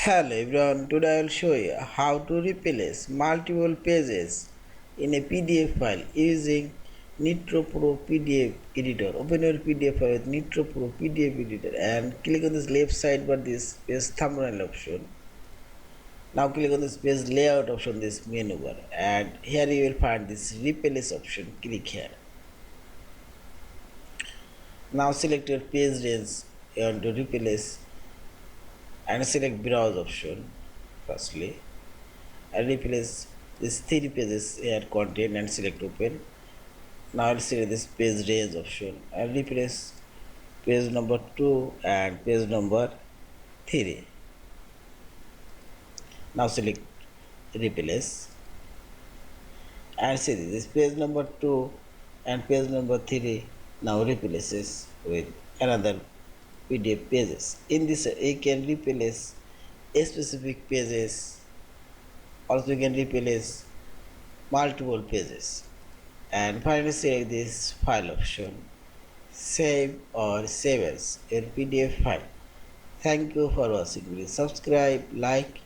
Hello everyone, today I will show you how to replace multiple pages in a PDF file using Nitro Pro PDF Editor. Open your PDF file with Nitro Pro PDF Editor and click on this left side bar this page thumbnail option. Now click on this page layout option, this menu bar, and here you will find this replace option. Click here. Now select your page range you want to replace and select browse option firstly. I'll replace these three pages here content and select open. Now I'll select this page range option. I'll replace page number 2 and page number 3. Now select replace and see this page number 2 and page number 3 now replaces with another PDF pages. In this you can replace specific pages, also you can replace multiple pages. And finally select this file option, save or save as your PDF file. Thank you for watching. Please subscribe, like